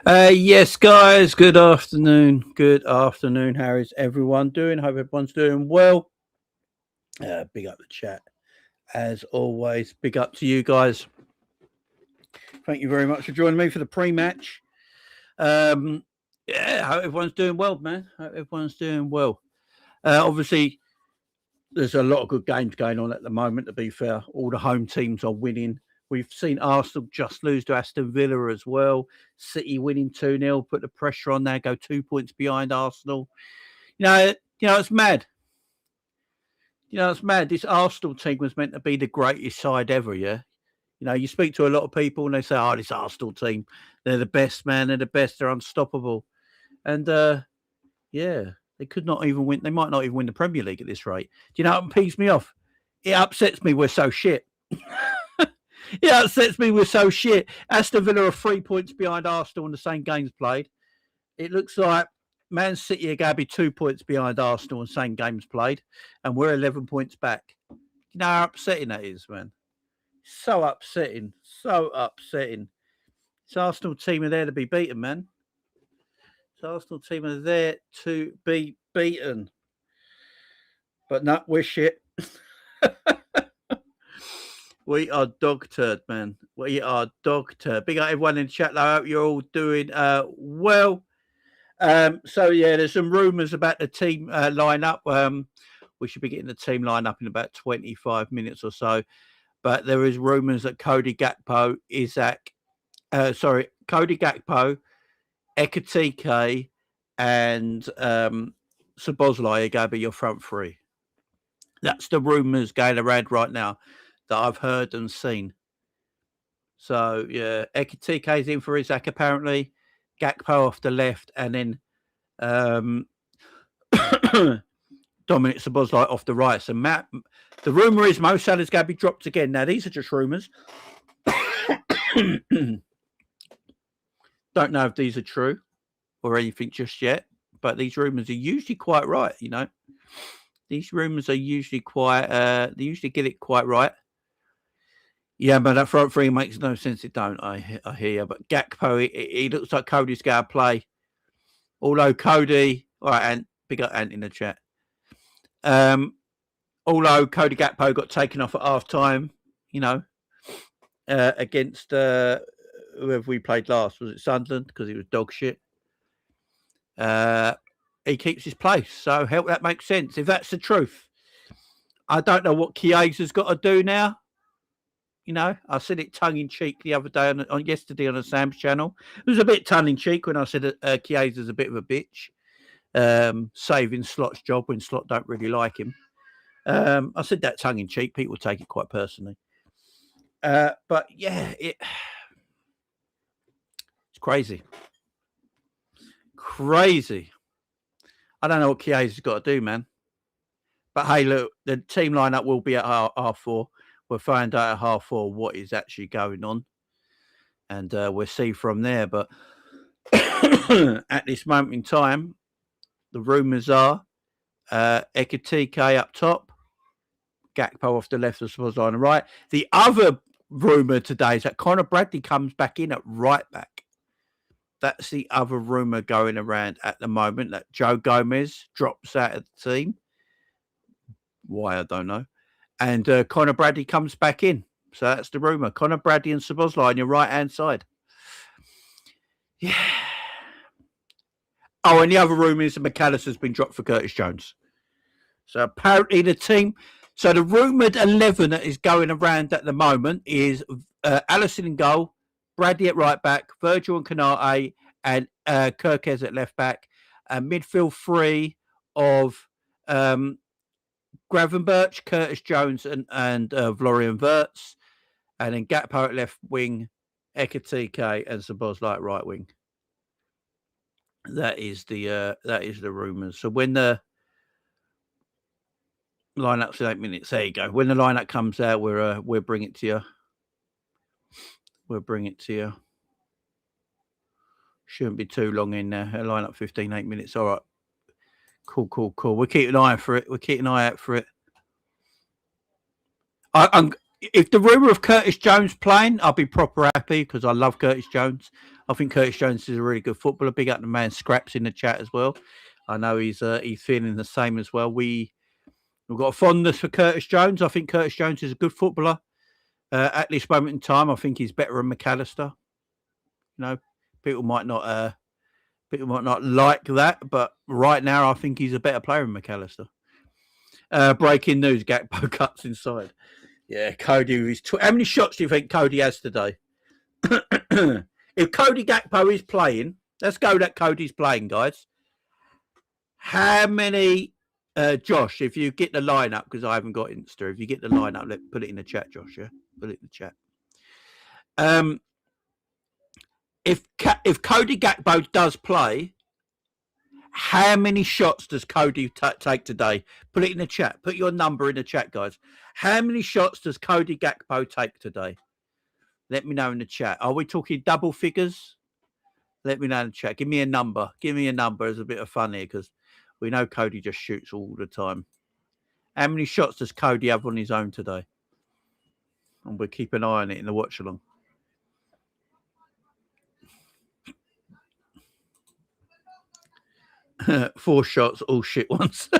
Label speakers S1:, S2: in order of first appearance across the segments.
S1: Yes, guys. Good afternoon. Good afternoon. How is everyone doing? Hope everyone's doing well. Big up the chat as always. Big up to you guys. Thank you very much for joining me for the pre-match. Hope everyone's doing well, man. Hope everyone's doing well. Obviously, there's a lot of good games going on at the moment. To be fair, all the home teams are winning. We've seen Arsenal just lose to Aston Villa as well. City winning 2-0, put the pressure on there, go 2 points behind Arsenal. It's mad. It's mad. This Arsenal team was meant to be the greatest side ever, yeah? You speak to a lot of people and they say, oh, this Arsenal team, they're the best, man. They're the best. They're unstoppable. And, they could not even win. They might not even win the Premier League at this rate. Do you know what pees me off? It upsets me we're so shit. It upsets me we're so shit. Aston Villa are 3 points behind Arsenal in the same games played. It looks like Man City are going to be 2 points behind Arsenal in the same games played. And we're 11 points back. You know how upsetting that is, man? So upsetting. So upsetting. This Arsenal team are there to be beaten, man. This Arsenal team are there to be beaten. But no, we're shit. We are dog turd, man. We are dog turd. Big up everyone in the chat. I hope you're all doing well. There's some rumours about the team lineup. We should be getting the team lineup in about 25 minutes or so. But there is rumours that Cody Gakpo, Ekitike, and Szoboszlai are going to be your front three. That's the rumours going around right now that I've heard and seen. So, yeah, Ekitike is in for Isaac, apparently. Gakpo off the left, and then Dominic Szoboszlai off the right. So, the rumour is Mo Salah's going to be dropped again. Now, these are just rumours. Don't know if these are true or anything just yet, but these rumours are usually quite right, These rumours are usually they usually get it quite right. Yeah, but that front three makes no sense. It don't, I hear. But Gakpo, he looks like Cody's going to play. Although Cody, all right, and big up Ant in the chat. Although Cody Gakpo got taken off at half time, against whoever we played last. Was it Sunderland? Because he was dog shit. He keeps his place. So that makes sense. If that's the truth, I don't know what Chiesa's got to do now. I said it tongue-in-cheek the other day, yesterday on the Sam's channel. It was a bit tongue-in-cheek when I said Chiesa's a bit of a bitch, saving Slot's job when Slot don't really like him. I said that tongue-in-cheek. People take it quite personally. But, yeah, it's crazy. Crazy. I don't know what Chiesa's got to do, man. But, hey, look, the team lineup will be at half 4. We'll find out at half 4 what is actually going on. And we'll see from there. But at this moment in time, the rumours are Ekitike up top, Gakpo off the left, and Szoboszlai on the right. The other rumour today is that Conor Bradley comes back in at right back. That's the other rumour going around at the moment, that Joe Gomez drops out of the team. Why, I don't know. And Conor Bradley comes back in. So that's the rumour. Conor Bradley and Szoboszlai on your right-hand side. Yeah. Oh, and the other rumour is that McAllister's been dropped for Curtis Jones. So apparently the rumoured 11 that is going around at the moment is Alisson in goal, Bradley at right back, Virgil and Konate, and Kirkez at left back. Midfield 3 of Gravenberch, Curtis Jones, and Florian Wirtz, and then Gakpo at left wing, Ekitike, and Szoboszlai at right wing. That is the rumours. So when the lineup's in 8 minutes, there you go. When the lineup comes out, we'll bring it to you. We'll bring it to you. Shouldn't be too long in there. A lineup 15, 8 minutes. All right. Cool. We'll keep an eye for it. We'll keep an eye out for it. If the rumour of Curtis Jones playing, I'll be proper happy because I love Curtis Jones. I think Curtis Jones is a really good footballer. Big up the man Scraps in the chat as well. I know he's feeling the same as well. We've got a fondness for Curtis Jones. I think Curtis Jones is a good footballer. At this moment in time, I think he's better than McAllister. You know, people might not like that, but right now I think he's a better player than McAllister. Breaking news: Gakpo cuts inside. Yeah, Cody is. How many shots do you think Cody has today? If Cody Gakpo is playing, let's go that Cody's playing, guys. How many, Josh? If you get the lineup, because I haven't got Insta. If you get the lineup, put it in the chat, Josh. Yeah, put it in the chat. If Cody Gakpo does play, how many shots does Cody take today? Put it in the chat. Put your number in the chat, guys. How many shots does Cody Gakpo take today? Let me know in the chat. Are we talking double figures? Let me know in the chat. Give me a number. Give me a number as a bit of fun here because we know Cody just shoots all the time. How many shots does Cody have on his own today? And we'll keep an eye on it in the watch along. Four shots, all shit ones.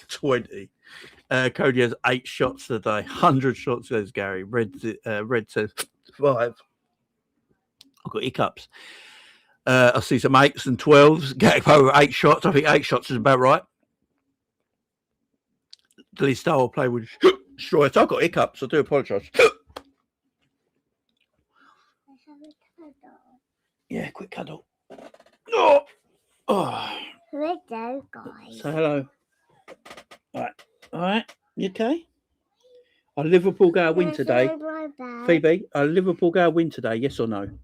S1: 20. Cody has 8 shots today. 100 shots, says Gary. Red says 5. I've got hiccups. I see some 8s and 12s. Gakpo 8 shots. I think 8 shots is about right. The style will play with destroy. So I've got hiccups. I do apologise. Yeah, quick cuddle. Oh.
S2: Hello, guys.
S1: So hello. All right. You okay? Are Liverpool going to win today? Phoebe, are Liverpool going to win today? Yes or no? Do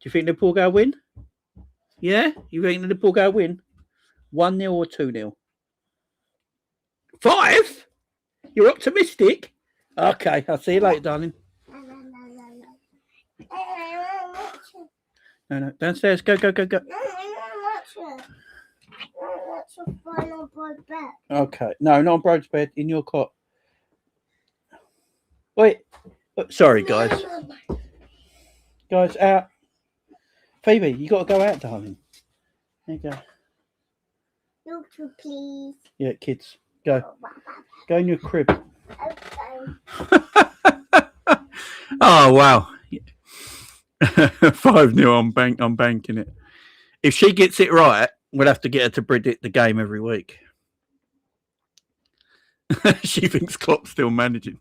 S1: you think Liverpool going to win? Yeah? You think Liverpool going to win? 1-0 or 2-0? 5? You're optimistic? Okay, I'll see you later, darling. No, downstairs. Go. Okay, no, not on Broad's bed. In your cot. Wait. Sorry, guys. Guys, out. Phoebe, you got to go out, darling. There you go.
S2: Doctor, please.
S1: Yeah, kids, go. Go in your crib.
S2: Okay.
S1: Oh, wow. 5-0, I'm banking it. If she gets it right, we'll have to get her to predict the game every week. She thinks Klopp's still managing.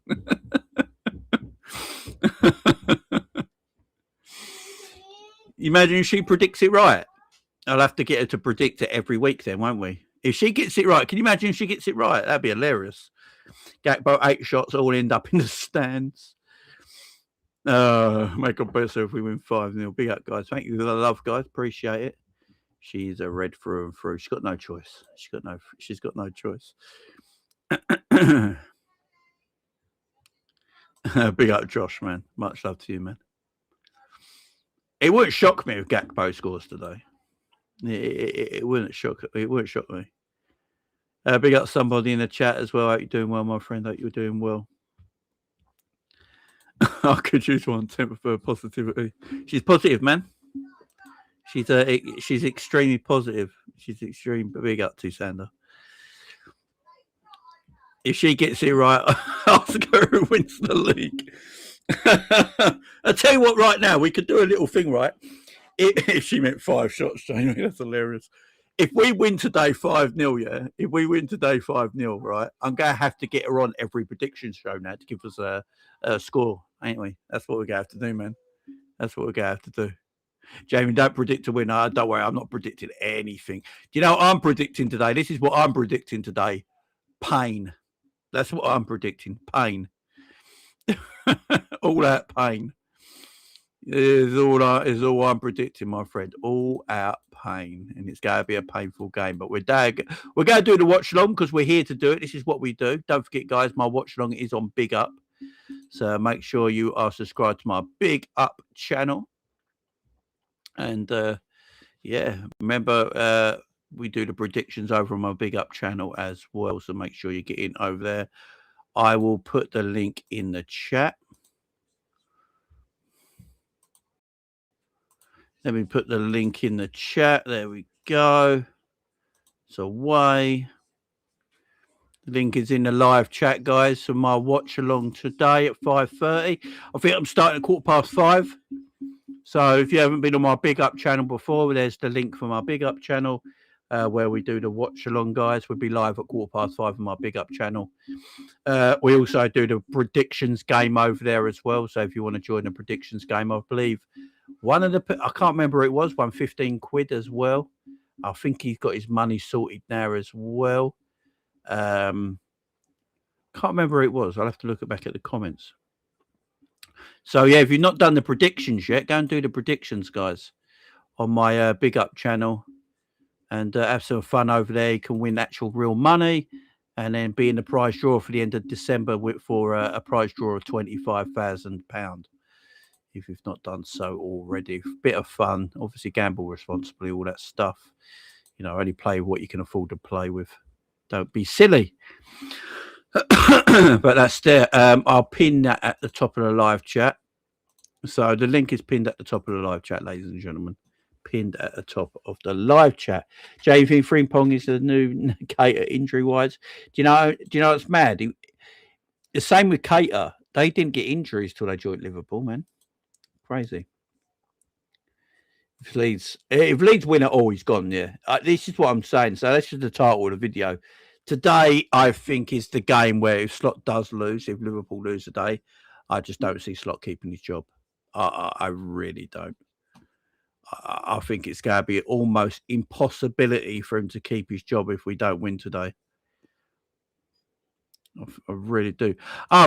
S1: Imagine if she predicts it right. I'll have to get her to predict it every week then, won't we? If she gets it right, can you imagine if she gets it right? That'd be hilarious. Gakpo 8 shots all end up in the stands. Make God bless her if we win 5-0. Big up, guys. Thank you for the love, guys. Appreciate it. She's a red through and through. She's got no choice. She's got no choice. Big up, Josh, man. Much love to you, man. It wouldn't shock me if Gakpo scores today. It wouldn't shock. It wouldn't shock me. Big up somebody in the chat as well. Hope you're doing well, my friend. Hope you're doing well. I could use one temper for positivity. She's positive, man. She's extremely positive. She's extremely big up to Sander. If she gets it right, ask her who wins the league. I'll tell you what, right now, we could do a little thing, right? If she meant 5 shots, Jamie, that's hilarious. If we win today 5-0, yeah? If we win today 5-0, right? I'm going to have to get her on every prediction show now to give us a score, ain't we? That's what we're going to have to do, man. That's what we're going to have to do. Jamie, don't predict a winner. Don't worry, I'm not predicting anything. Do you know what I'm predicting today? This is what I'm predicting today. Pain. That's what I'm predicting. Pain. All that pain. Is all I'm predicting, my friend. All out pain. And it's going to be a painful game. But we're going to do the watch along because we're here to do it. This is what we do. Don't forget, guys, my watch along is on Big Up. So make sure you are subscribed to my Big Up channel. And remember, we do the predictions over on my Big Up channel as well. So make sure you get in over there. I will put the link in the chat. Let me put the link in the chat. There we go. It's away. The link is in the live chat, guys. So my watch along today at 5:30. I think I'm starting at 5:15. So if you haven't been on my Big Up channel before, there's the link for my Big Up channel where we do the watch along, guys. We'll be live at 5:15 on my Big Up channel. We also do the predictions game over there as well. So if you want to join the predictions game, I believe I can't remember who it was, won 15 quid as well. I think he's got his money sorted now as well. Can't remember who it was. I'll have to look back at the comments. So yeah, if you've not done the predictions yet, go and do the predictions, guys, on my Big Up channel, and have some fun over there. You can win actual real money, and then be in the prize draw for the end of December for a prize draw of £25,000. If you've not done so already, bit of fun. Obviously, gamble responsibly, all that stuff. You know, only play what you can afford to play with. Don't be silly. But that's there. I'll pin that at the top of the live chat. So the link is pinned at the top of the live chat, ladies and gentlemen. Pinned at the top of the live chat. JV Frimpong is the new Cater injury-wise. Do you know it's mad? The same with Cater. They didn't get injuries till they joined Liverpool, man. Crazy. If Leeds win it all, he's gone. Yeah, this is what I'm saying. So that's just the title of the video. Today, I think, is the game where if Slot does lose, if Liverpool lose today, I just don't see Slot keeping his job. I really don't. I think it's going to be almost impossibility for him to keep his job if we don't win today. I really do.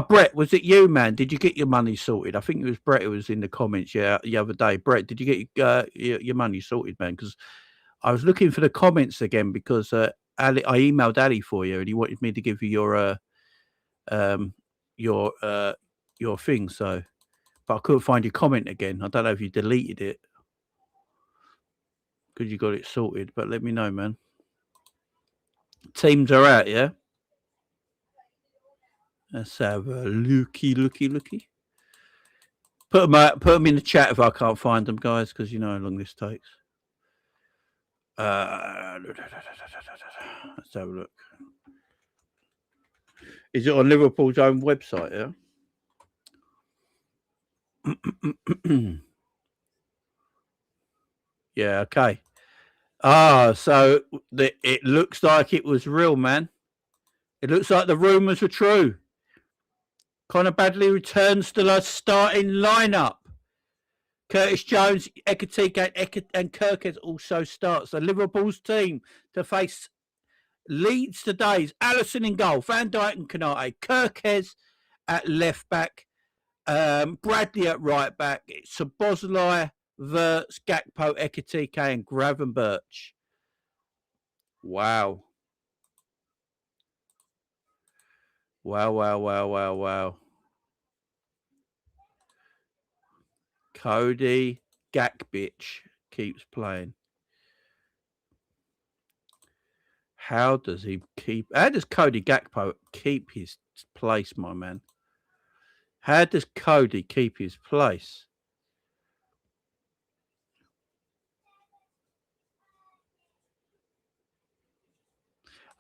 S1: Brett, was it you, man? Did you get your money sorted? I think it was Brett who was in the comments the other day. Brett, did you get your money sorted, man? Because I was looking for the comments again because I emailed Ali for you and he wanted me to give you your thing. So, but I couldn't find your comment again. I don't know if you deleted it because you got it sorted. But let me know, man. Teams are out, yeah. Let's have a looky. Put them in the chat if I can't find them, guys, because you know how long this takes. Let's have a look. Is it on Liverpool's own website? Yeah. Yeah. Okay. So it looks like it was real, man. It looks like the rumours were true. Conor Badley returns to the starting lineup. Curtis Jones, Ekitike and Kirkes also starts. The Liverpool's team to face Leeds today is Alisson in goal, Van Dijk and Konate, Kirkes at left back, Bradley at right back, Szoboszlai, Wirtz, Gakpo, Ekitike and Gravenberch. Wow. Wow. Cody Gakbich keeps playing. How does Cody Gakpo keep his place, my man? How does Cody keep his place?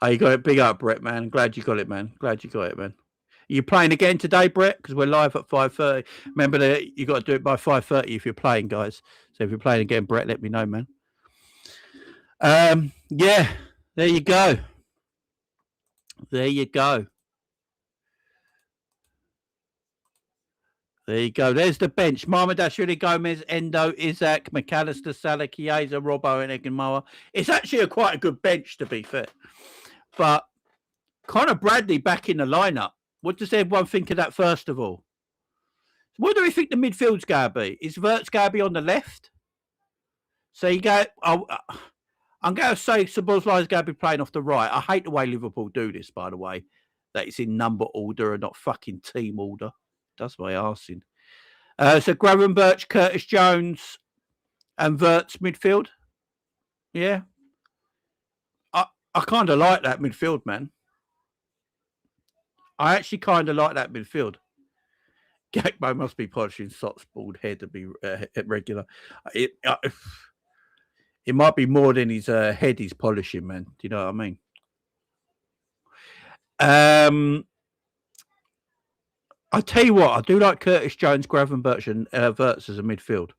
S1: Oh, you got it. Big up, Brett, man. Glad you got it, man. Are you playing again today, Brett? Because we're live at 5:30. Remember that you got to do it by 5:30 if you're playing, guys. So if you're playing again, Brett, let me know, man. Yeah, there you go. There you go. There's the bench. Mamadashvili, Gomez, Endo, Isaac, McAllister, Salah, Chiesa, Robbo, and Egenmoa. It's actually quite a good bench, to be fair. But Conor Bradley back in the lineup. What does everyone think of that, first of all? What do we think the midfield's going to be? Is Wirtz going to be on the left? So you go... I'm going to say Szoboszlai is going to be playing off the right. I hate the way Liverpool do this, by the way. That it's in number order and not fucking team order. That's my arsing. So Gravenberch, Curtis Jones and Wirtz midfield. Yeah. I kind of like that midfield, man. I actually kind of like that midfield. Gakpo must be polishing Sot's bald head to be regular. It might be more than his head he's polishing, man. Do you know what I mean? I tell you what, I do like Curtis Jones, Gravenberch, and Wirtz as a midfield.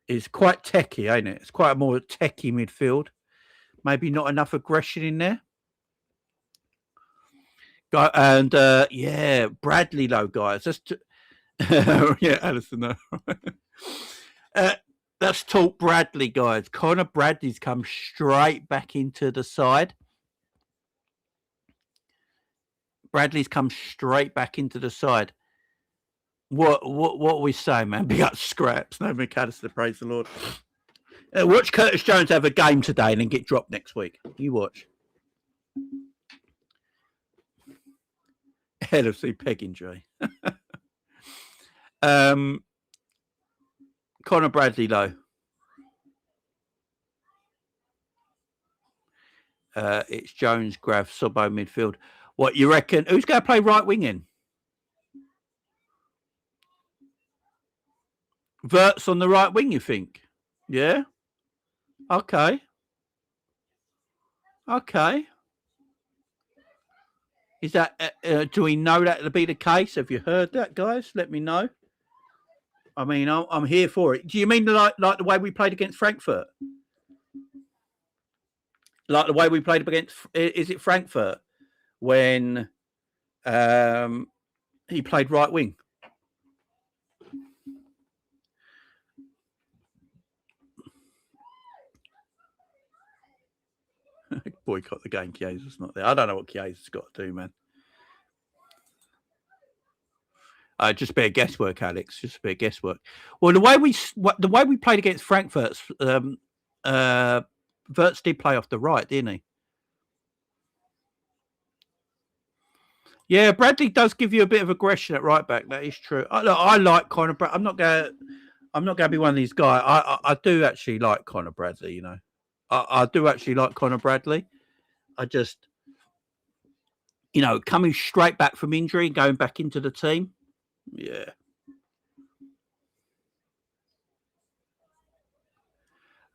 S1: It's quite techie, ain't it? It's quite a more techie midfield. Maybe not enough aggression in there. And yeah, Bradley, though, guys. Yeah, Alison, no. Let's talk Bradley, guys. Connor Bradley's come straight back into the side. Bradley's come straight back into the side. What are we saying, man? Big up Scraps. No McAllister, praise the Lord. Watch Curtis Jones have a game today and then get dropped next week. You watch. LFC pegging, Jay. Connor Bradley, though. It's Jones, Grav, Sobbo midfield. What you reckon? Who's going to play right wing in? Wirtz on the right wing, you think? Yeah? Okay. Is that, do we know that to be the case? Have you heard that, guys? Let me know. I mean, I'm here for it. Do you mean like the way we played against Frankfurt? Like the way we played against, is it Frankfurt? When he played right wing? Boycott the game. Chiesa's not there. I don't know what Chiesa's got to do, man. Just a bit of guesswork, Alex. Just a bit of guesswork. Well, the way we played against Frankfurt, Wirtz did play off the right, didn't he? Yeah, Bradley does give you a bit of aggression at right back. That is true. I like Connor Bradley. I'm not going to be one of these guys. I do actually like Connor Bradley. You know, I do actually like Connor Bradley. I just, coming straight back from injury and going back into the team. Yeah.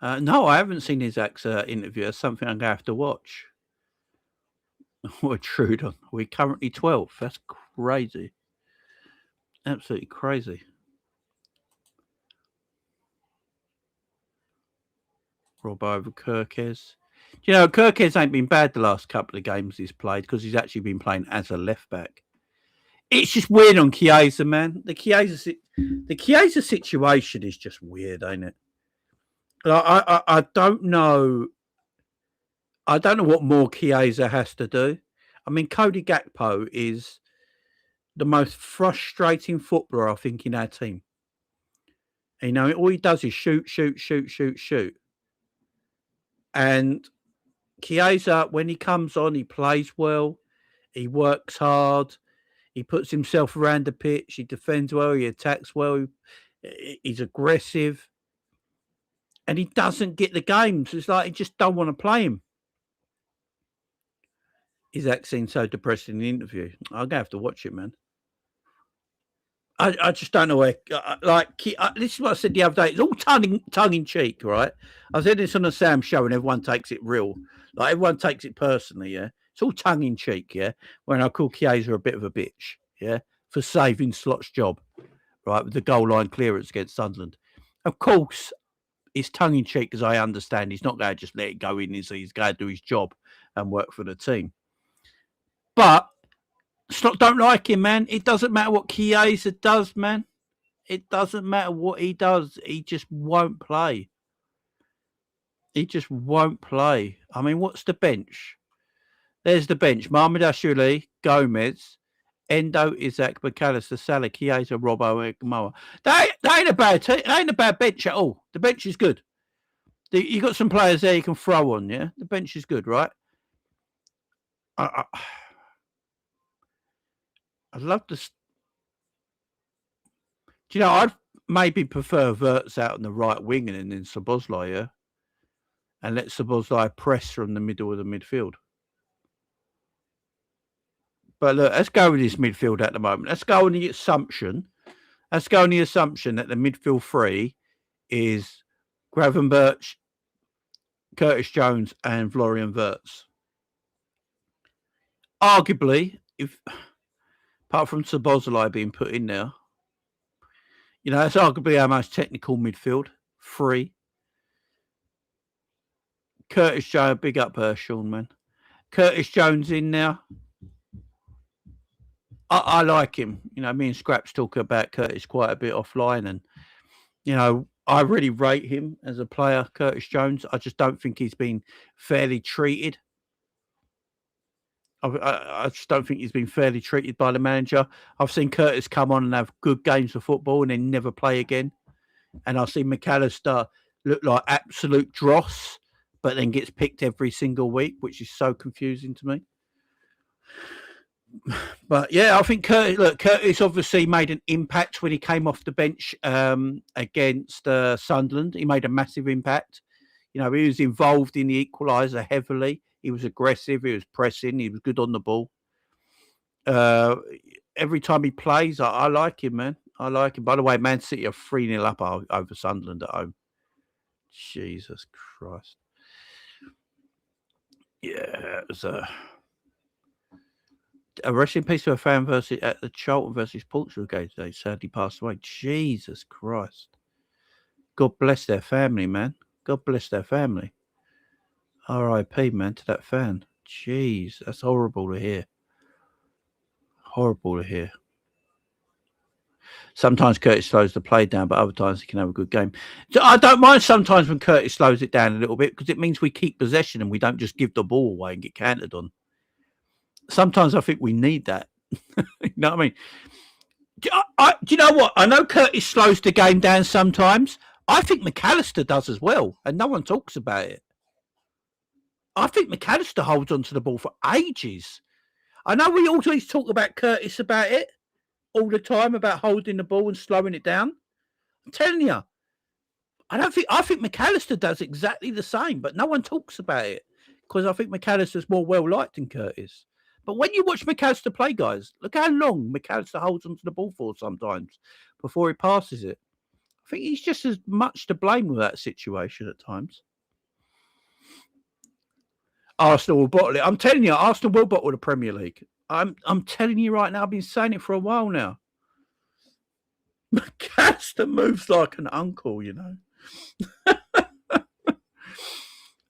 S1: No, I haven't seen his interview. It's something I'm going to have to watch. What Trudon? We're currently 12th. That's crazy. Absolutely crazy. Rob over Kirkes. Kirkes ain't been bad the last couple of games he's played because he's actually been playing as a left back. It's just weird on Chiesa, man. The Chiesa situation is just weird, ain't it? I don't know. I don't know what more Chiesa has to do. I mean, Cody Gakpo is the most frustrating footballer, I think, in our team. All he does is shoot. And Chiesa, when he comes on, he plays well. He works hard. He puts himself around the pitch. He defends well. He attacks well. He's aggressive. And he doesn't get the games. It's like he just don't want to play him. His accent so depressing in the interview. I'm going to have to watch it, man. I just don't know where. This is what I said the other day. It's all tongue in cheek, right? I said this on the Sam show, and everyone takes it real. Like everyone takes it personally, yeah. It's all tongue in cheek, yeah. When I call Chiesa a bit of a bitch, yeah, for saving Slot's job, right, with the goal line clearance against Sunderland. Of course, it's tongue in cheek, as I understand. He's not going to just let it go in. He's going to do his job and work for the team. But Slot don't like him, man. It doesn't matter what Chiesa does, man. It doesn't matter what he does. He just won't play. He just won't play. I mean, what's the bench? There's the bench. Mohamed Ashuli, Gomez, Endo, Isaac, McAllister, Salah, Chiesa, Robbo, Moa. That ain't a bad team. That ain't a bad bench at all. The bench is good. You got some players there you can throw on, yeah? The bench is good, right? I'd love to. Do you know, I'd maybe prefer Wirtz out on the right wing and then Szoboszlai, yeah? And let Szoboszlai press from the middle of the midfield. But look, let's go with this midfield at the moment. Let's go on the assumption. Let's go on the assumption that the midfield three is Gravenberch, Curtis Jones, and Florian Wirtz. Arguably, if apart from Szoboszlai being put in there, that's arguably our most technical midfield. Three. Curtis Jones, big up Sean, man. Curtis Jones in there. I like him. Me and Scraps talk about Curtis quite a bit offline, and I really rate him as a player, Curtis Jones. I just don't think he's been fairly treated. I just don't think he's been fairly treated by the manager. I've seen Curtis come on and have good games of football and then never play again. And I've seen McAllister look like absolute dross, but then gets picked every single week, which is so confusing to me. But yeah, I think Curtis obviously made an impact when he came off the bench against Sunderland. He made a massive impact. He was involved in the equaliser heavily. He was aggressive. He was pressing. He was good on the ball. Every time he plays, I like him, man. I like him. By the way, Man City are 3-0 up over Sunderland at home. Jesus Christ. Yeah, it was a rest in peace to a fan at the Charlton versus Portugal game today. Sadly passed away. Jesus Christ. God bless their family, man. God bless their family. R.I.P., man, to that fan. Jeez, that's horrible to hear. Horrible to hear. Sometimes Curtis slows the play down, but other times he can have a good game. So I don't mind sometimes when Curtis slows it down a little bit because it means we keep possession and we don't just give the ball away and get countered on. Sometimes I think we need that. You know what I mean? Do you know what? I know Curtis slows the game down sometimes. I think McAllister does as well, and no one talks about it. I think McAllister holds onto the ball for ages. I know we always talk about Curtis about it all the time, about holding the ball and slowing it down. I'm telling you, I think McAllister does exactly the same, but no one talks about it because I think McAllister's more well-liked than Curtis. But when you watch McAllister play, guys, look how long McAllister holds onto the ball for sometimes before he passes it. I think he's just as much to blame with that situation at times. Arsenal will bottle it. I'm telling you, Arsenal will bottle the Premier League. I'm telling you right now, I've been saying it for a while now. McAllister moves like an uncle,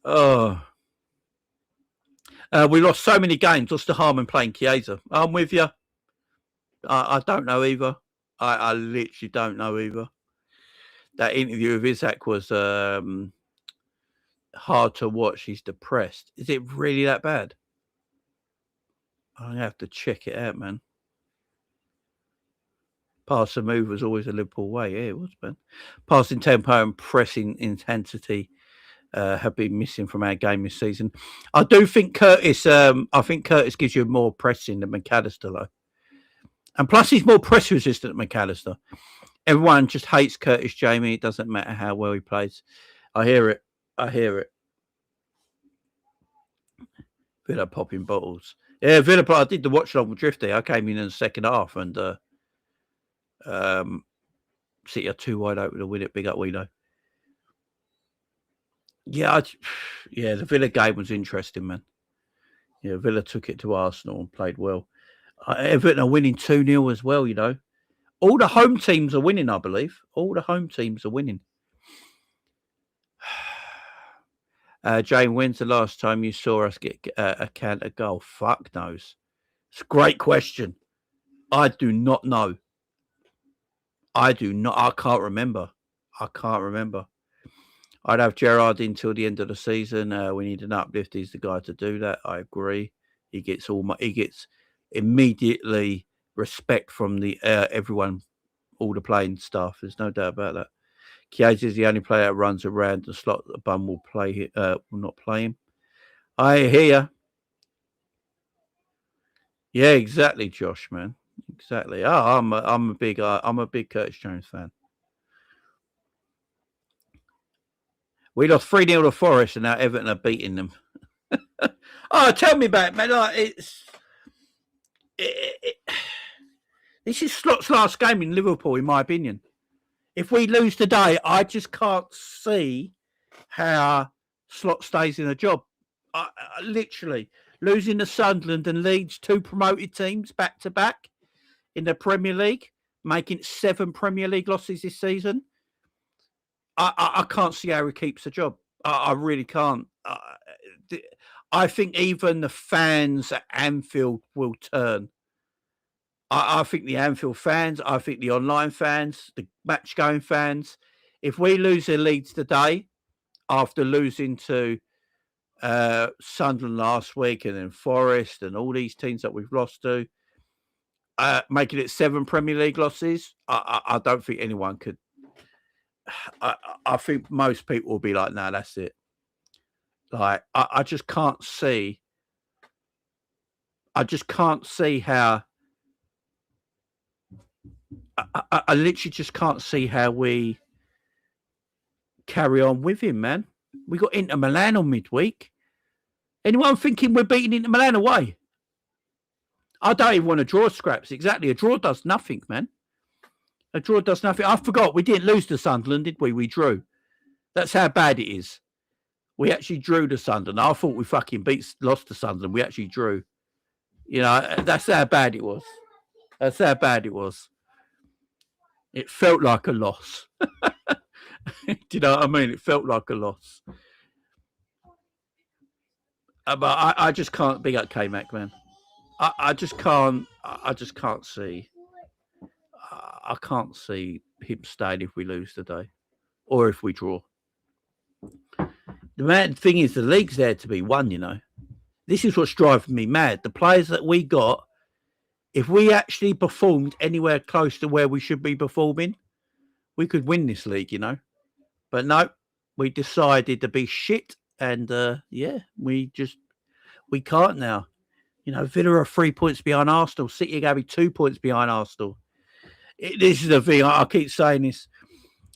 S1: Oh. We lost so many games. What's the harm in playing Chiesa? I'm with you. I don't know either. I literally don't know either. That interview with Isaac was hard to watch. He's depressed. Is it really that bad? I have to check it out, man. Pass and move was always a Liverpool way. Yeah, it was, man. Passing tempo and pressing intensity have been missing from our game this season. I do think Curtis. I think Curtis gives you more pressing than McAllister, though, and plus he's more press resistant than McAllister. Everyone just hates Curtis, Jamie. It doesn't matter how well he plays. I hear it. Villa popping bottles. Yeah, Villa. I did the watch along with Drifty. I came in the second half and City are 2 wide open to win it. Big up, we know. Yeah, the Villa game was interesting, man. Yeah, Villa took it to Arsenal and played well. Everton are winning 2-0 as well, All the home teams are winning, I believe. All the home teams are winning. Jane, when's the last time you saw us get a counter goal? Fuck knows. It's a great question. I do not know. I can't remember. I'd have Gerrard until the end of the season. We need an uplift. He's the guy to do that. I agree. He gets immediately respect from the everyone, all the playing staff. There's no doubt about that. Chiesa is the only player that runs around the slot. The bum will not play him. I hear you. Yeah, exactly, Josh, man. Exactly. Oh, I'm a big Curtis Jones fan. We lost 3-0 to Forest, and now Everton are beating them. Oh, tell me about it, man. This is Slot's last game in Liverpool, in my opinion. If we lose today, I just can't see how Slot stays in a job. Literally, losing to Sunderland and Leeds, 2 promoted teams back to back in the Premier League, making 7 Premier League losses this season. I can't see how he keeps the job. I really can't. I think even the fans at Anfield will turn. I think the Anfield fans, I think the online fans, the match-going fans, if we lose the Leeds today, after losing to Sunderland last week and then Forest and all these teams that we've lost to, making it 7 Premier League losses, I don't think anyone could. I think most people will be like, no, that's it. Like, I just can't see. I just can't see how. I literally just can't see how we carry on with him, man. We got Inter Milan on midweek. Anyone thinking we're beating Inter Milan away? I don't even want to draw scraps. Exactly. A draw does nothing, man. A draw does nothing. I forgot. We didn't lose to Sunderland, did we? We drew. That's how bad it is. We actually drew to Sunderland. I thought we fucking lost to Sunderland. We actually drew. You know, that's how bad it was. That's how bad it was. It felt like a loss. Do you know what I mean? It felt like a loss. But I just can't big up K-Mac, man. I just can't. I just can't see. I can't see him staying if we lose today, or if we draw. The mad thing is, the league's there to be won. You know, this is what's driving me mad. The players that we got, if we actually performed anywhere close to where we should be performing, we could win this league. You know, but no, we decided to be shit, and we can't now. You know, Villa are 3 points behind Arsenal. City are going to be 2 points behind Arsenal. This is the thing. I keep saying this.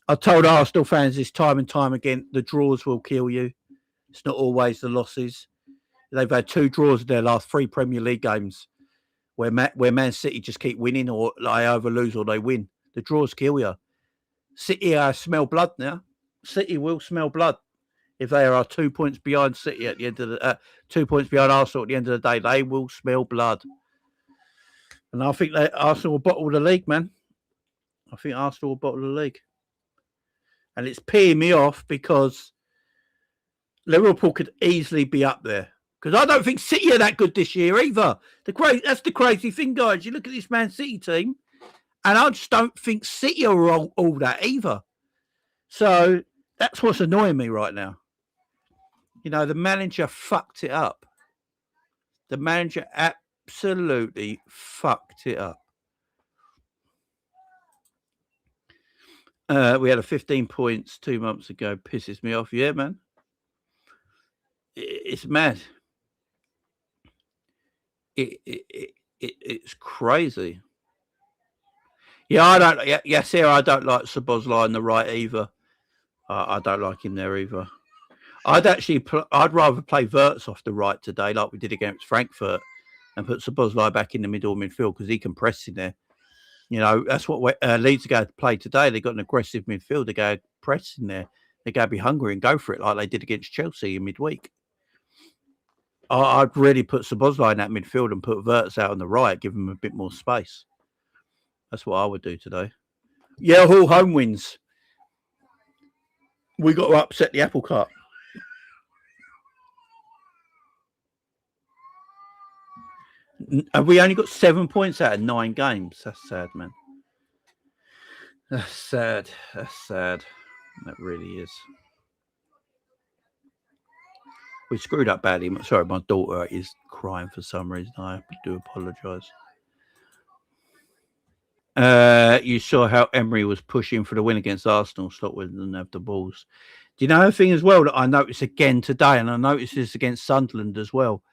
S1: I told Arsenal fans this time and time again, the draws will kill you. It's not always the losses. They've had 2 draws in their last 3 Premier League games where Man City just keep winning, or they either lose or they win. The draws kill you. City smell blood now. City will smell blood. If they are 2 points behind City at the end of the 2 points behind Arsenal at the end of the day, they will smell blood. And I think that Arsenal will bottle the league, man. I think Arsenal will bottle the league. And it's peeing me off because Liverpool could easily be up there. Because I don't think City are that good this year either. That's the crazy thing, guys. You look at this Man City team, and I just don't think City are all that either. So that's what's annoying me right now. You know, the manager fucked it up. The manager absolutely fucked it up. We had a 15 points 2 months ago. Pisses me off. Yeah, man. It's mad. It's crazy. Yeah, I don't. Yes, here I don't like Szoboszlai on the right either. I don't like him there either. I'd rather play Wirtz off the right today, like we did against Frankfurt, and put Szoboszlai back in the middle of midfield because he can press in there. You know, that's what Leeds are going to play today. They've got an aggressive midfield. They're going to press in there. They're going to be hungry and go for it like they did against Chelsea in midweek. I'd really put Szoboszlai in that midfield and put Wirtz out on the right, give him a bit more space. That's what I would do today. Yeah, Hall home wins. We got to upset the apple cart. Have we only got 7 points out of 9 games? That's sad, man. That's sad. That's sad. That really is. We screwed up badly. Sorry, my daughter is crying for some reason. I do apologise. You saw how Emery was pushing for the win against Arsenal. Slot didn't have the balls. Do you know a thing as well that I noticed again today, and I noticed this against Sunderland as well?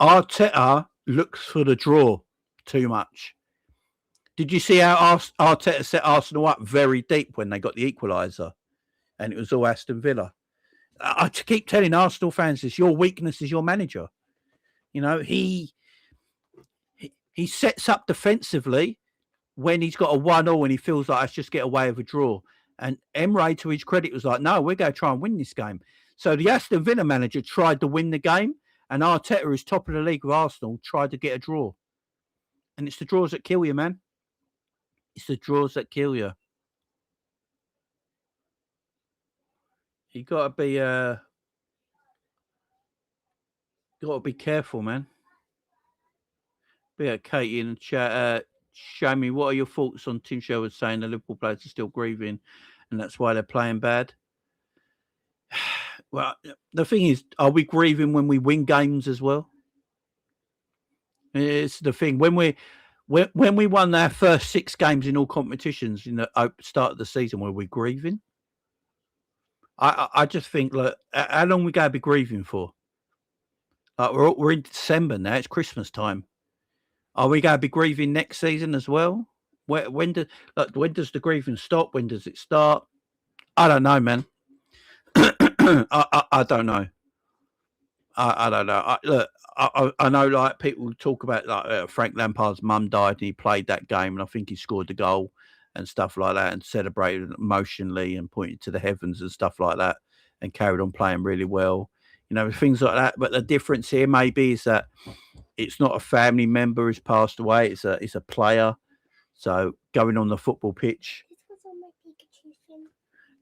S1: Arteta looks for the draw too much. Did you see how Arteta set Arsenal up very deep when they got the equaliser? And it was all Aston Villa. I keep telling Arsenal fans this, your weakness is your manager. You know, he He sets up defensively when he's got a 1-1 and he feels like let's just get away with a draw. And Emre, to his credit, was like, no, we're going to try and win this game. So the Aston Villa manager tried to win the game, and Arteta, who's top of the league with Arsenal, tried to get a draw. And it's the draws that kill you, man. It's the draws that kill you. You got to be careful, man. Yeah, Katie in the chat. Show me, what are your thoughts on Tim Sherwood saying the Liverpool players are still grieving and that's why they're playing bad? Well, the thing is, are we grieving when we win games as well? It's the thing. When we won our first 6 games in all competitions in the start of the season, were we grieving? I just think, look, how long we going to be grieving for? We're in December now. It's Christmas time. Are we going to be grieving next season as well? When does the grieving stop? When does it start? I don't know, man. I don't know. I don't know. Look, I know, like, people talk about, like, Frank Lampard's mum died and he played that game, and I think he scored the goal and stuff like that, and celebrated emotionally and pointed to the heavens and stuff like that, and carried on playing really well. You know, things like that. But the difference here maybe is that it's not a family member who's passed away. It's a player. So going on the football pitch.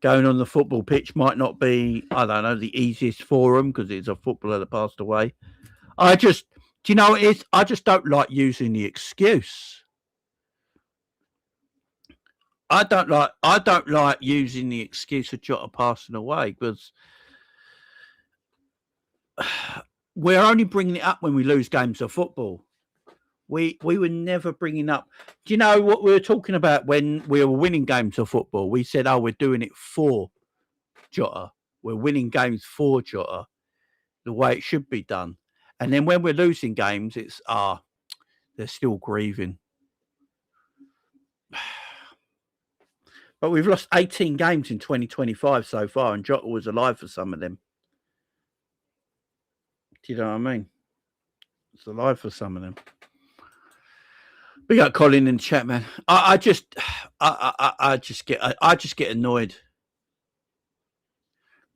S1: Going on the football pitch might not be, I don't know, the easiest for them because it's a footballer that passed away. Do you know what it is? I just don't like using the excuse. I don't like using the excuse of Jota passing away because we're only bringing it up when we lose games of football. We were never bringing up. Do you know what we were talking about when we were winning games of football? We said, we're doing it for Jota. We're winning games for Jota, the way it should be done. And then when we're losing games, it's, they're still grieving. But we've lost 18 games in 2025 so far, and Jota was alive for some of them. Do you know what I mean? It's alive for some of them. We got Colin in the chat, man. I just get annoyed.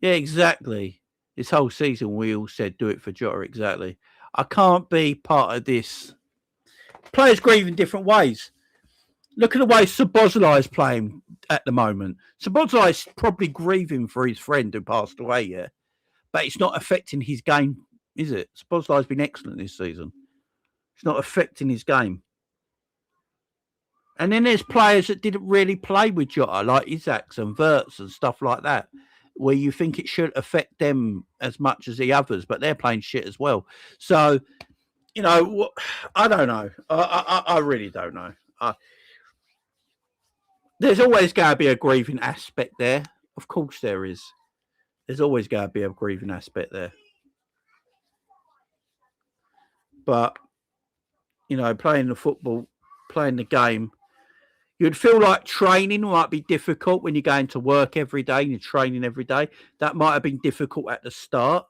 S1: Yeah, exactly. This whole season, we all said do it for Jota. Exactly. I can't be part of this. Players grieve in different ways. Look at the way Szoboszlai is playing at the moment. Szoboszlai is probably grieving for his friend who passed away, yeah, but it's not affecting his game, is it? Szoboszlai has been excellent this season. It's not affecting his game. And then there's players that didn't really play with Jota, like Isaacs and Wirtz and stuff like that, where you think it should affect them as much as the others, but they're playing shit as well. So, you know, I don't know. I really don't know. There's always going to be a grieving aspect there. Of course there is. There's always going to be a grieving aspect there. But, you know, playing the football, playing the game, you'd feel like training might be difficult when you're going to work every day and you're training every day. That might have been difficult at the start.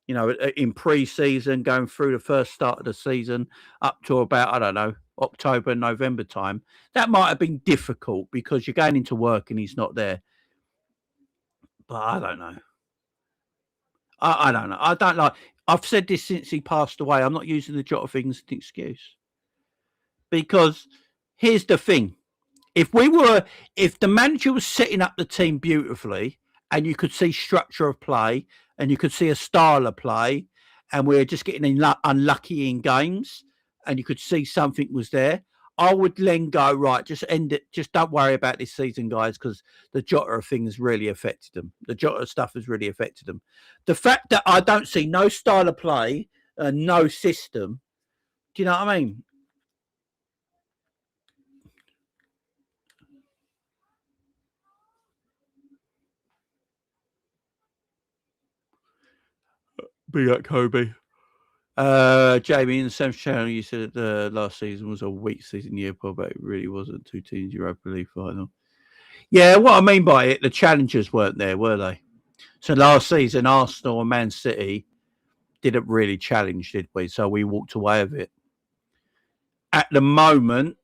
S1: You know, in pre-season, going through the first start of the season up to about, I don't know, October, November time. That might have been difficult because you're going into work and he's not there. But I don't know. I don't know. I don't like. I've said this since he passed away. I'm not using the Jota thing as an excuse. Because here's the thing. If the manager was setting up the team beautifully and you could see structure of play and you could see a style of play and we're just getting unlucky in games and you could see something was there, I would then go, right, just end it. Just don't worry about this season, guys, because the Jota thing has really affected them. The Jota stuff has really affected them. The fact that I don't see no style of play, no system, do you know what I mean? Big up Kobe. Jamie, in the same channel, you said the last season was a weak season year, but it really wasn't. 2 teams Europa League final. Yeah, what I mean by it, the challengers weren't there, were they? So last season, Arsenal and Man City didn't really challenge, did we? So we walked away with it. at the moment,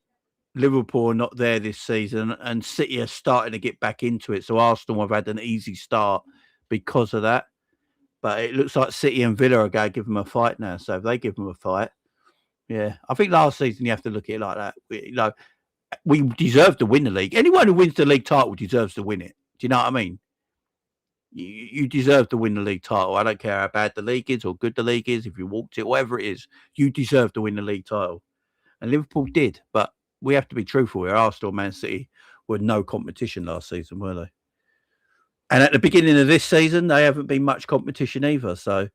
S1: Liverpool are not there this season, and City are starting to get back into it. So Arsenal have had an easy start because of that. But it looks like City and Villa are going to give them a fight now. So if they give them a fight, yeah, I think last season you have to look at it like that. We deserve to win the league. Anyone who wins the league title deserves to win it. Do you know what I mean? You deserve to win the league title. I don't care how bad the league is or good the league is. If you walked it, whatever it is, you deserve to win the league title. And Liverpool did, but we have to be truthful here. Arsenal, Man City were no competition last season, were they? And at the beginning of this season, they haven't been much competition either. So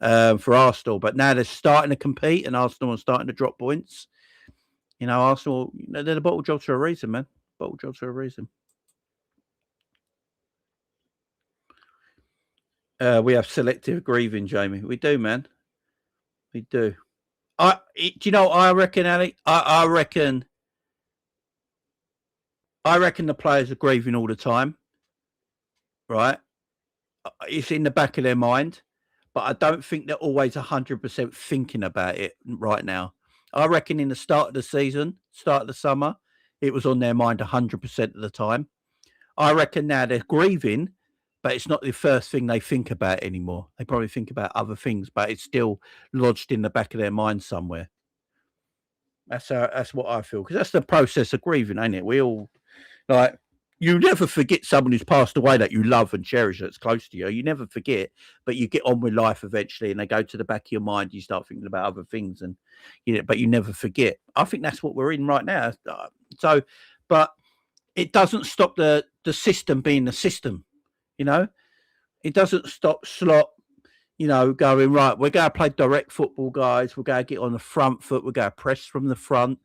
S1: for Arsenal, but now they're starting to compete, and Arsenal are starting to drop points. You know, Arsenal, they're the bottle jobs for a reason, man. Bottle jobs for a reason. We have selective grieving, Jamie. We do, man. We do. Do you know? I reckon, Ali. I reckon the players are grieving all the time, right? It's in the back of their mind, but I don't think they're always 100% thinking about it right now. I reckon in the start of the season, start of the summer, it was on their mind 100% of the time. I reckon now they're grieving, but it's not the first thing they think about anymore. They probably think about other things, but it's still lodged in the back of their mind somewhere. That's what I feel, because that's the process of grieving, ain't it? We all, like, you never forget someone who's passed away that you love and cherish that's close to you. You never forget, but you get on with life eventually, and they go to the back of your mind. You start thinking about other things, and but you never forget. I think that's what we're in right now. So, but it doesn't stop the system being the system. You know, it doesn't stop Slot, going, right, we're going to play direct football, guys. We're going to get on the front foot. We're going to press from the front.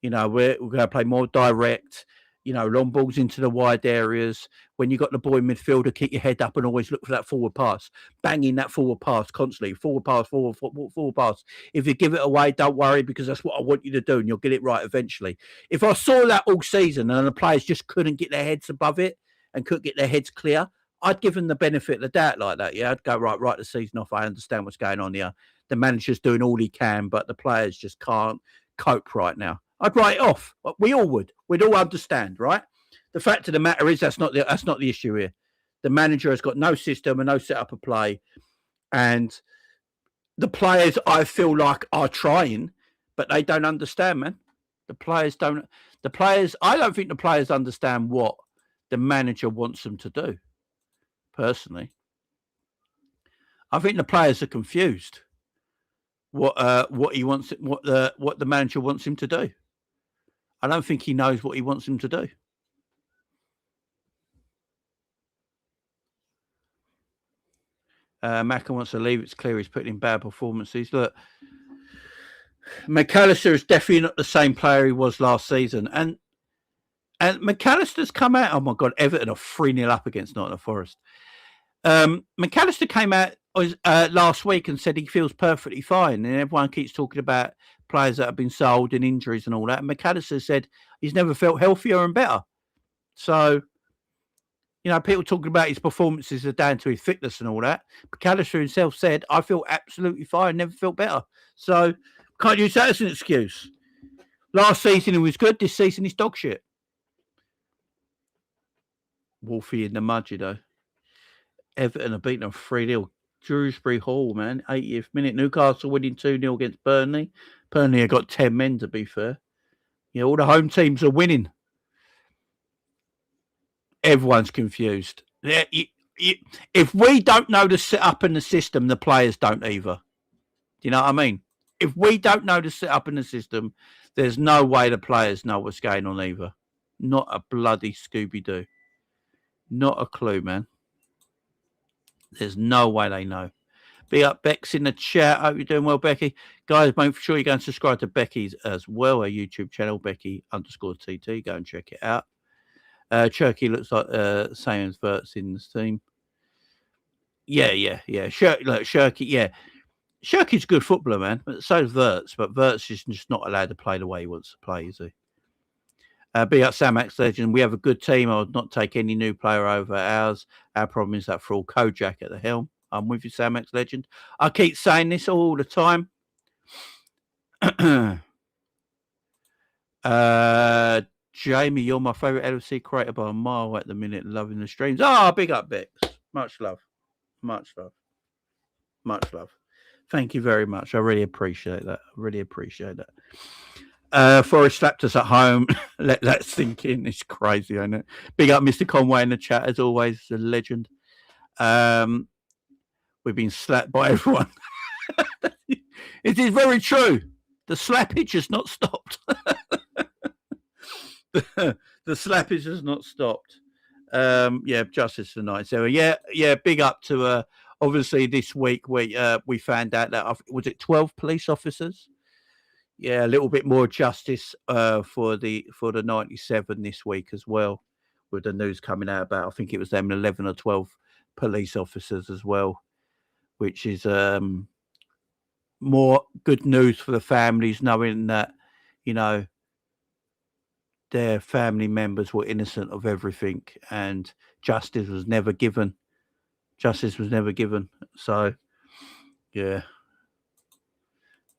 S1: We're going to play more direct, long balls into the wide areas. When you got the boy midfielder, keep your head up and always look for that forward pass. Banging that forward pass constantly. Forward pass, forward pass. If you give it away, don't worry, because that's what I want you to do, and you'll get it right eventually. If I saw that all season and the players just couldn't get their heads above it and couldn't get their heads clear, I'd give them the benefit of the doubt like that. Yeah, I'd go, right the season off. I understand what's going on here. The manager's doing all he can, but the players just can't cope right now. I'd write it off. We all would. We'd all understand, right? The fact of the matter is that's not the issue here. The manager has got no system and no setup of play, and the players, I feel like, are trying, but they don't understand, man. The players don't. I don't think the players understand what the manager wants them to do. Personally, I think the players are confused. What he wants, what the manager wants him to do. I don't think he knows what he wants him to do. Macca wants to leave. It's clear he's putting in bad performances. Look, McAllister is definitely not the same player he was last season, and McAllister's come out. Oh my God, Everton are 3-0 up against Nottingham Forest. McAllister came out last week and said he feels perfectly fine, and everyone keeps talking about players that have been sold and injuries and all that. And McAllister said he's never felt healthier and better. So, people talking about his performances are down to his fitness and all that. McAllister himself said, I feel absolutely fine, never felt better. So, can't use that as an excuse. Last season he was good, this season he's dog shit. Wolfie in the mud, Everton have beaten them 3-0. Shrewsbury Hall, man, 80th minute. Newcastle winning 2-0 against Burnley. Burnley have got 10 men, to be fair. All the home teams are winning. Everyone's confused. If we don't know the setup and the system, the players don't either. Do you know what I mean? If we don't know the setup and the system, there's no way the players know what's going on either. Not a bloody Scooby-Doo. Not a clue, man. There's no way they know. Be up, Beck's in the chat. Hope you're doing well, Becky. Guys, make sure you go and subscribe to Becky's as well, her YouTube channel, Becky_TT. Go and check it out. Cherky looks like same as Verts in the team. Yeah. Shirky, yeah. Shirky's a good footballer, man. But so is Verts, but Verts is just not allowed to play the way he wants to play, is he? Be up Samax Legend. We have a good team. I would not take any new player over ours. Our problem is that for all Kojak at the helm. I'm with you, Samax Legend. I keep saying this all the time. Jamie, you're my favourite LFC creator by a mile at the minute. Loving the streams. Ah, big up, Bex. Much love. Much love. Much love. Thank you very much. I really appreciate that. Forrest slapped us at home. Let that sink in. It's crazy, isn't it? Big up Mr. Conway in the chat, as always, a legend. We've been slapped by everyone. It is very true. The slappage has not stopped. The slappage has not stopped. Justice tonight. So yeah, big up to obviously this week we found out that was it 12 police officers? Yeah, a little bit more justice for the 97 this week as well, with the news coming out about I think it was them 11 or 12 police officers as well, which is more good news for the families, knowing that, you know, their family members were innocent of everything and justice was never given. So, yeah.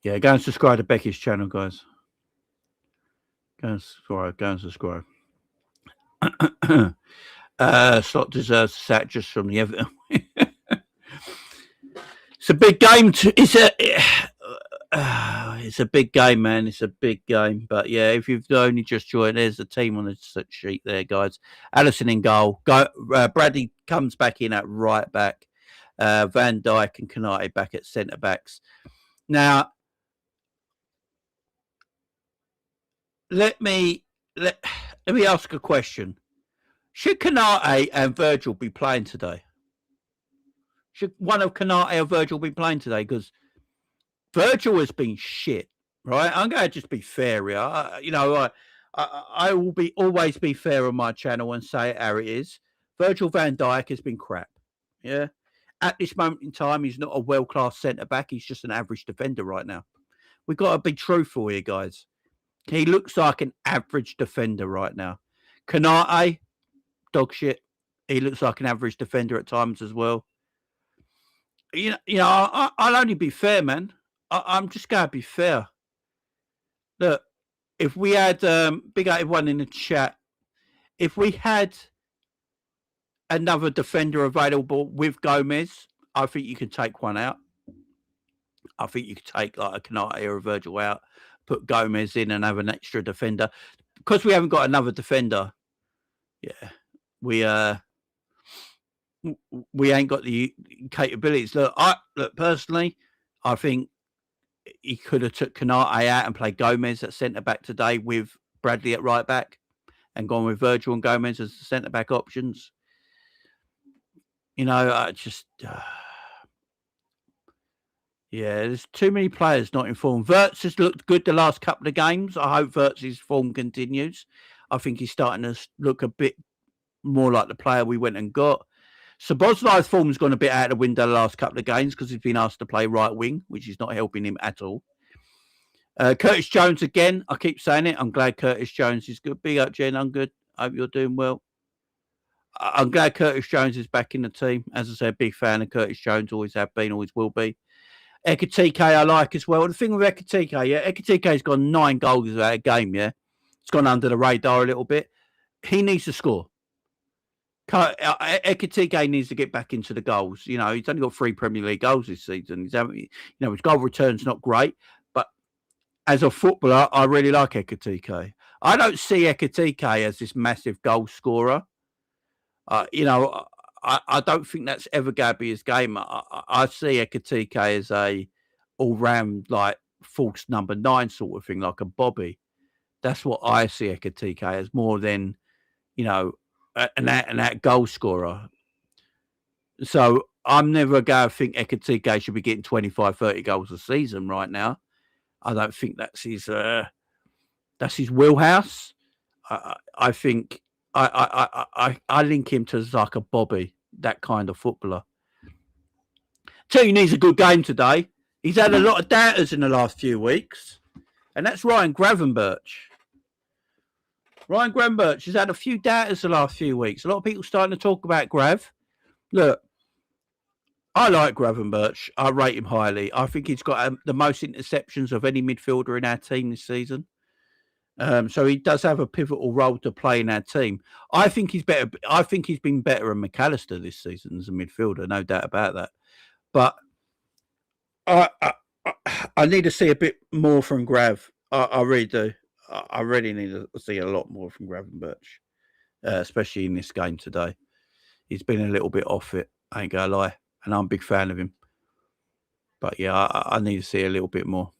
S1: Yeah, go and subscribe to Becky's channel, guys. Go and subscribe. Slot deserves a sack just from the Everton. It's a big game. It's a big game, man. It's a big game. But yeah, if you've only just joined, there's the team on the sheet there, guys. Allison in goal. Bradley comes back in at right back. Van Dijk and Kanate back at centre backs. Now, let me ask a question. Should Kanate and Virgil be playing today? Should one of Kanate or Virgil be playing today? Because Virgil has been shit, right? I'm going to just be fair here. I will always be fair on my channel and say it how it is. Virgil van Dijk has been crap. Yeah. At this moment in time, he's not a world-class centre-back. He's just an average defender right now. We've got to be truthful here, guys. He looks like an average defender right now. Kanate, dog shit. He looks like an average defender at times as well. I'll only be fair, man. I'm just going to be fair. Look, if we had, big 81 in the chat, if we had another defender available with Gomez, I think you could take one out. I think you could take like a Kanate or a Virgil out, put Gomez in and have an extra defender. Because we haven't got another defender, yeah, we ain't got the capabilities. Look, personally, I think he could have took Kanate out and played Gomez at centre back today with Bradley at right back, and gone with Virgil and Gomez as the centre back options. I just there's too many players not in form. Wirtz has looked good the last couple of games. I hope Wirtz's form continues. I think he's starting to look a bit more like the player we went and got. Szoboszlai's form's gone a bit out of the window the last couple of games because he's been asked to play right wing, which is not helping him at all. Curtis Jones again. I keep saying it. I'm glad Curtis Jones is good. Big up, Jen. I'm good. Hope you're doing well. I'm glad Curtis Jones is back in the team. As I said, big fan of Curtis Jones. Always have been, always will be. Ekitike I like as well. The thing with Ekitike, Ekitike's got 9 goals out of a game, yeah. It's gone under the radar a little bit. He needs to score. Ekitike needs to get back into the goals. He's only got 3 Premier League goals this season. His goal return's not great, but as a footballer, I really like Ekitike. I don't see Ekitike as this massive goal scorer. I don't think that's ever going to be his game. I see Ekitike as a all-round, like, false number 9 sort of thing, like a Bobby. That's what I see Ekitike as, more than, an out goal scorer. So I'm never going to think Ekitike should be getting 25, 30 goals a season right now. I don't think that's his wheelhouse. I think I link him to like a Bobby, that kind of footballer. Tell you, he needs a good game today. He's had a lot of doubters in the last few weeks, and that's Ryan Gravenberch. Ryan Gravenberch has had a few doubters the last few weeks. A lot of people starting to talk about Grav. Look, I like Gravenberch. I rate him highly. I think he's got the most interceptions of any midfielder in our team this season. So he does have a pivotal role to play in our team. I think he's better. I think he's been better than McAllister this season as a midfielder, no doubt about that. But I need to see a bit more from Grav. I really do. I really need to see a lot more from Gravenberch, especially in this game today. He's been a little bit off it, I ain't gonna lie, and I'm a big fan of him. But yeah, I need to see a little bit more.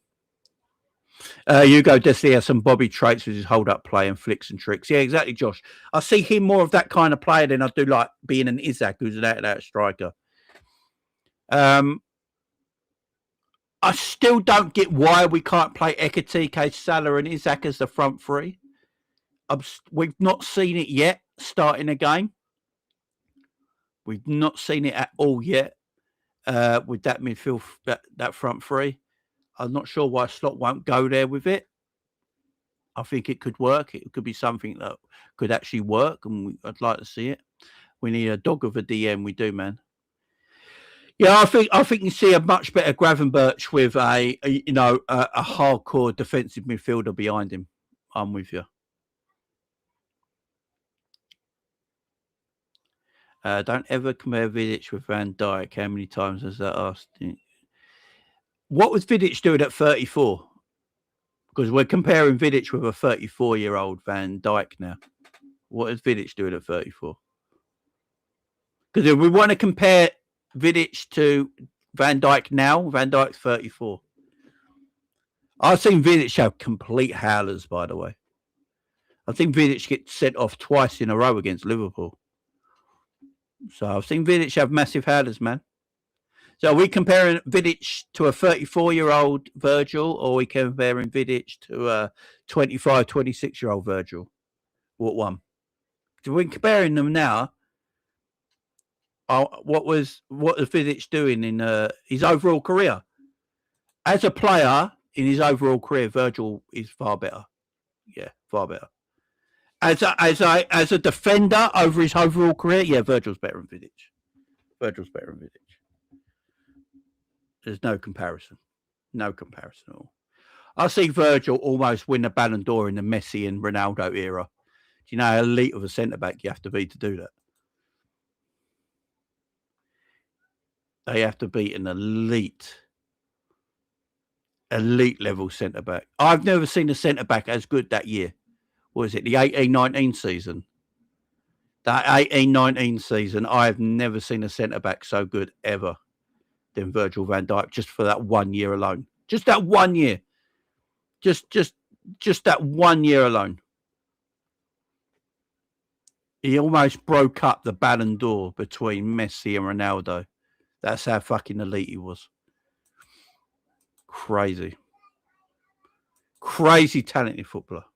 S1: Hugo Desi has some Bobby traits with his hold-up play and flicks and tricks. Yeah, exactly, Josh. I see him more of that kind of player than I do like being an Isaac, who's an out-and-out striker. I still don't get why we can't play Ekatike, Salah and Isaac as the front three. We've not seen it yet starting a game. We've not seen it at all yet with that midfield, that front three. I'm not sure why Slot won't go there with it. I think it could work. It could be something that could actually work, and I'd like to see it. We need a dog of a DM. We do, man. Yeah, I think you see a much better Gravenberch with a hardcore defensive midfielder behind him. I'm with you. Don't ever compare Vidic with Van Dijk. How many times has that asked? What was Vidic doing at 34? Because we're comparing Vidic with a 34-year-old Van Dijk now. What is Vidic doing at 34? Because if we want to compare Vidic to Van Dijk now, Van Dijk's 34. I've seen Vidic have complete howlers, by the way. I think Vidic gets sent off twice in a row against Liverpool. So I've seen Vidic have massive howlers, man. So are we comparing Vidic to a 34-year-old Virgil, or are we comparing Vidic to a 25, 26-year-old Virgil? What one? So we're comparing them now. What was Vidic doing in his overall career? As a player, in his overall career, Virgil is far better. Yeah, far better. As a defender over his overall career, yeah, Virgil's better than Vidic. Virgil's better than Vidic. There's no comparison. No comparison at all. I see Virgil almost win the Ballon d'Or in the Messi and Ronaldo era. Do you know how elite of a centre-back you have to be to do that? They have to be an elite level centre-back. I've never seen a centre-back as good that year. What is it, the 18-19 season? That 18-19 season, I've never seen a centre-back so good ever than Virgil van Dijk, just for that 1 year alone. Just that 1 year. Just that 1 year alone. He almost broke up the Ballon d'Or between Messi and Ronaldo. That's how fucking elite he was. Crazy. Crazy talented footballer.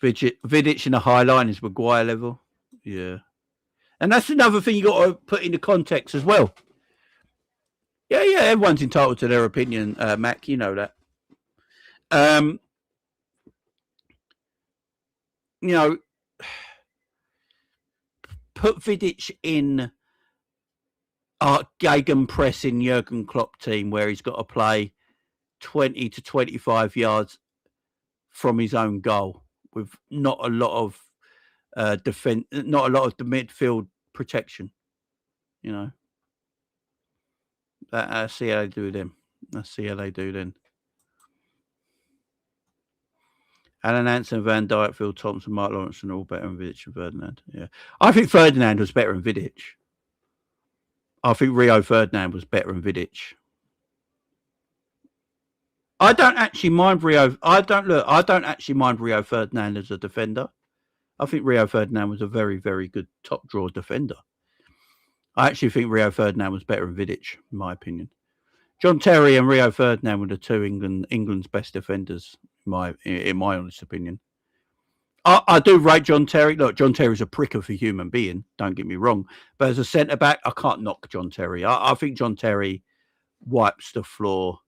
S1: Vidic in the high line is Maguire level. Yeah. And that's another thing you got to put into context as well. Yeah, everyone's entitled to their opinion, Mac. You know that. Put Vidic in our gegenpressing Jurgen Klopp team where he's got to play 20 to 25 yards from his own goal with not a lot of defense, not a lot of the midfield protection. You know, I see how they do them. Alan Anson, Van Dijk, Phil Thompson, Mark Lawrence, and all better than Vidic and Ferdinand. Yeah, I think Ferdinand was better than Vidic. I think Rio Ferdinand was better than Vidic. I don't actually mind Rio. I don't actually mind Rio Ferdinand as a defender. I think Rio Ferdinand was a very, very good top draw defender. I actually think Rio Ferdinand was better than Vidic, in my opinion. John Terry and Rio Ferdinand were the two England's best defenders, in my honest opinion. I do rate John Terry. Look, John Terry's a prick of a human being, don't get me wrong. But as a centre-back, I can't knock John Terry. I think John Terry wipes the floor.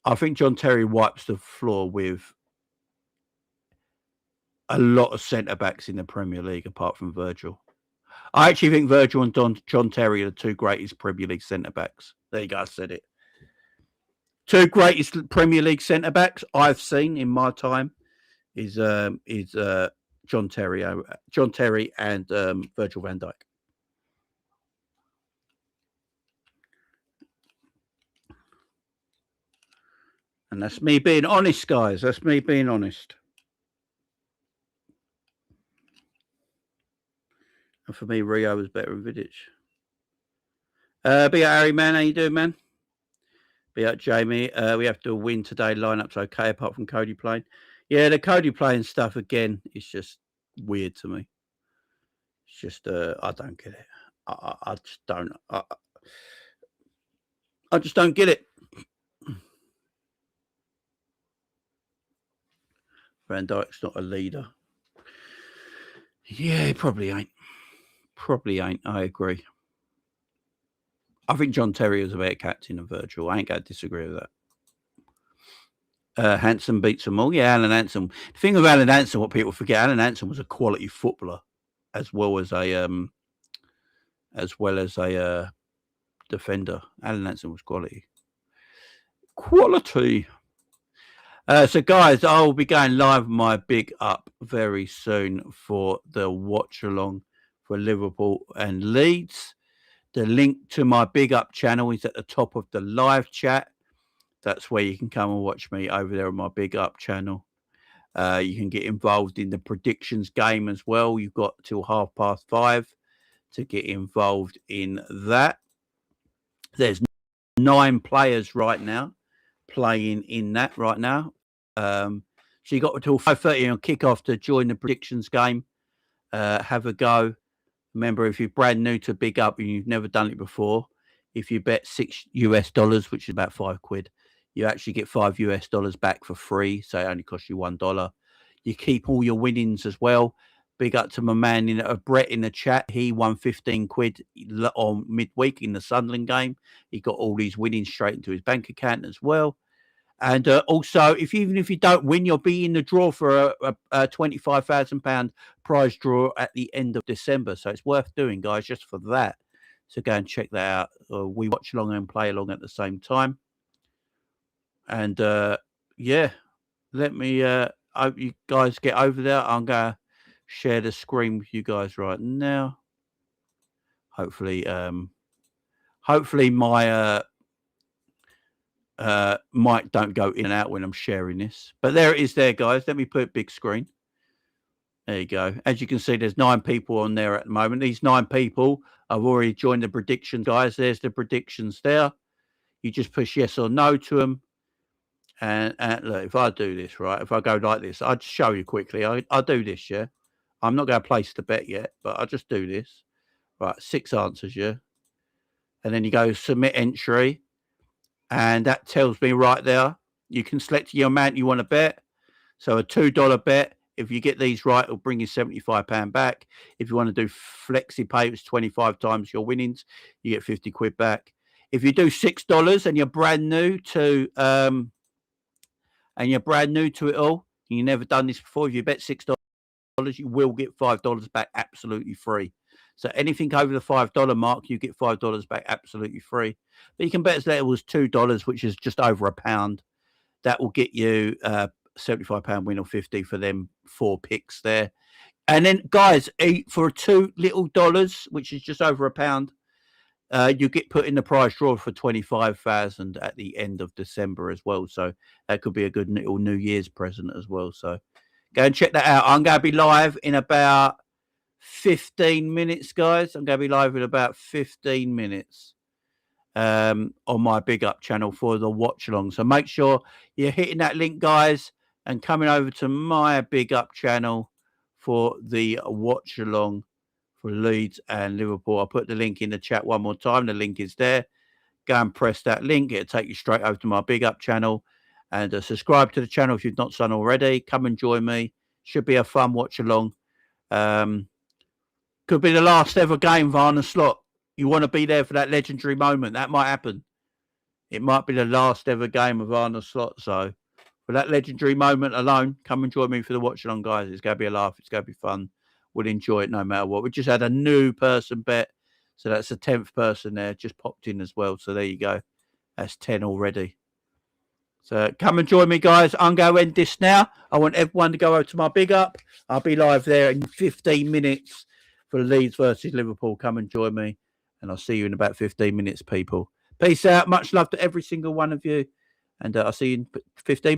S1: I think John Terry wipes the floor with a lot of centre-backs in the Premier League, apart from Virgil. I actually think Virgil and John Terry are the two greatest Premier League centre-backs. There you go, I said it. Two greatest Premier League centre backs I've seen in my time is John Terry and Virgil van Dijk. And that's me being honest, guys. That's me being honest. And for me, Rio was better than Vidic. Be out, Harry, man. How you doing, man? Be out, Jamie. We have to win today. Lineup's okay, apart from Cody playing. Yeah, the Cody playing stuff, again, is just weird to me. It's just, I don't get it. I just don't. I just don't get it. Van Dijk's not a leader. Yeah, he probably ain't. Probably ain't. I agree. I think John Terry was a better captain than Virgil. I ain't going to disagree with that. Hansen beats them all. Yeah, Alan Hansen. The thing of Alan Hansen, what people forget, Alan Hansen was a quality footballer as well as a defender. Alan Hansen was quality. So, guys, I'll be going live with my big up very soon for the watch along for Liverpool and Leeds. The link to my big up channel is at the top of the live chat. That's where you can come and watch me over there on my big up channel. You can get involved in the predictions game as well. You've got till 5:30 to get involved in that. There's 9 players right now playing in that right now. So you got until 5:30 on kickoff to join the predictions game. Have a go. Remember, if you're brand new to Big Up and you've never done it before, if you bet $6, which is about £5, you actually get $5 back for free. So it only costs you $1. You keep all your winnings as well. Big up to my man Brett in the chat. He won £15 on midweek in the Sunderland game. He got all these winnings straight into his bank account as well. And also, even if you don't win, you'll be in the draw for a £25,000 prize draw at the end of December. So it's worth doing, guys, just for that. So go and check that out. We watch along and play along at the same time. And yeah, let me hope you guys get over there. I'm going to share the screen with you guys right now. Hopefully my mic don't go in and out when I'm sharing this. But there it is there, guys. Let me put big screen. There you go. As you can see, there's 9 people on there at the moment. These 9 people have already joined the predictions, guys. There's the predictions there. You just push yes or no to them. And look, if I do this, right, if I go like this, I'll just show you quickly. I'll do this, yeah? I'm not going to place the bet yet, but I'll just do this. Right, 6 answers, yeah? And then you go submit entry. And that tells me right there, you can select your amount you want to bet. So a $2 bet, if you get these right, it'll bring you £75 back. If you want to do flexi pay, it's 25 times your winnings. You get £50 back. If you do $6 and you're brand new to it all, and you've never done this before, if you bet $6, you will get $5 back absolutely free. So anything over the $5 mark, you get $5 back absolutely free. But you can bet as little as $2, which is just over £1. That will get you £75 win or 50 for them 4 picks there. And then, guys, for $2 little, which is just over £1, you get put in the prize draw for 25,000 at the end of December as well. So that could be a good little New Year's present as well. So go and check that out. I'm going to be live in about 15 minutes, guys. I'm going to be live in about 15 minutes on my Big Up channel for the watch along. So make sure you're hitting that link, guys, and coming over to my Big Up channel for the watch along for Leeds and Liverpool. I'll put the link in the chat one more time. The link is there. Go and press that link. It'll take you straight over to my Big Up channel. And subscribe to the channel if you've not done already. Come and join me. Should be a fun watch along. Could be the last ever game for Arne Slot. You want to be there for that legendary moment. That might happen. It might be the last ever game of Arne Slot. So for that legendary moment alone, come and join me for the watch along, guys. It's going to be a laugh. It's going to be fun. We'll enjoy it no matter what. We just had a new person bet. So that's the 10th person there. Just popped in as well. So there you go. That's 10 already. So come and join me, guys. I'm going to end this now. I want everyone to go over to my big up. I'll be live there in 15 minutes for Leeds versus Liverpool. Come and join me. And I'll see you in about 15 minutes, people. Peace out. Much love to every single one of you. And I'll see you in 15